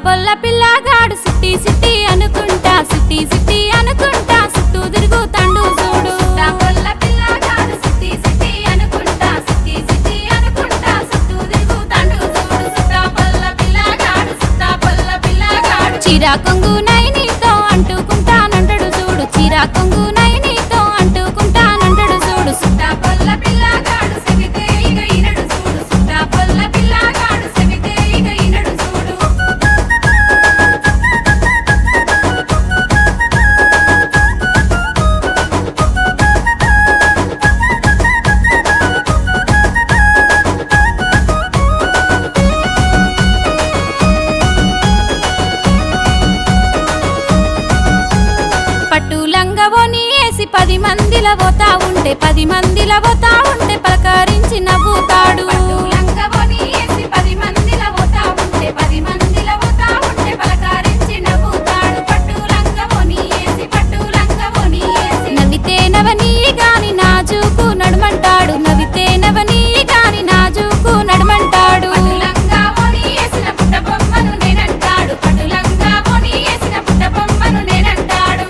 పొల్ల పిల్లగాడు సిట్టి సిట్టి అనుకుంటా సిట్టి సిట్టి అనుకుంటా చుట్టూ తిరుగుతాండు చూడు పొల్ల పిల్లగాడు సిట్టి సిట్టి అనుకుంటా సిట్టి సిట్టి అనుకుంటా చుట్టూ తిరుగుతాండు చూడు పొల్ల పిల్లగాడు చీరా కొంగు నైనితో అంటుకుంటానంటాడు చూడు చీరా కొంగు నైనితో అంటుకుంటానంటాడు చూడు పొల్ల పిల్లగాడు సెగితే ఇక ఈనడు చూడు పొల్ల పిల్లగాడు సెగితే ఇక ఈనడు చూడు పట్టు లంగవోని వేసి 10 మందిల పోతా ఉంటే 10 మందిల పోతా ఉంటే పలకరించి నవ్వుతాడు పట్టు లంగవోని వేసి 10 మందిల పోతా ఉంటే 10 మందిల పోతా ఉంటే పలకరించి నవ్వుతాడు పట్టు లంగవోని వేసి నవ్వితే నవని గాని నాజుకు నడమంటాడు నవ్వితే నవని గాని నాజుకు నడమంటాడు పట్టు లంగవోని వేసిన పుట్ట బొమ్మను నేనంటాడు పట్టు లంగవోని వేసిన పుట్ట బొమ్మను నేనంటాడు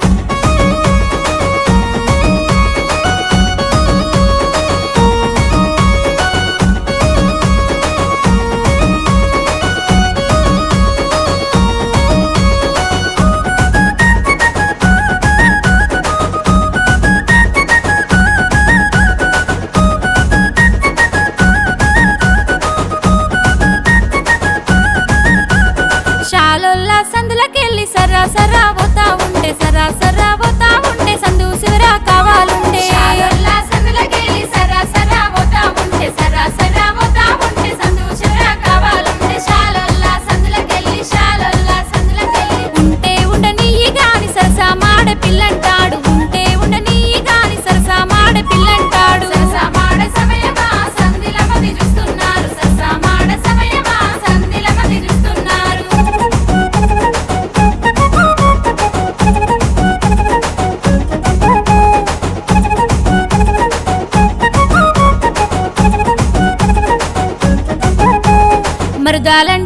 శాలొల్లా సందులకెళ్ళి సరా సరా పోతా ఉంటే సరా సరా పోతా ఉంటే సందు శివరా కావాలుండే శాలొల్లా సందులకెళ్ళి సరా సరా పోతా ఉంటే సరా సరా పోతా ఉంటే సందు శివరా కావాలుండే శాలొల్లా సందులకెళ్ళి ఉంటే ఉండని గాని సరసా మాడ పిల్లంటాడు ఉంటే ఉండని గాని సరసా మాడ పిల్లంటాడు సరసా మాడ సమయమా సందిల మది చూస్తున్నారు సరసా మాడ సమయమా సందిల మది చూస్తున్నారు మరుదాలంటే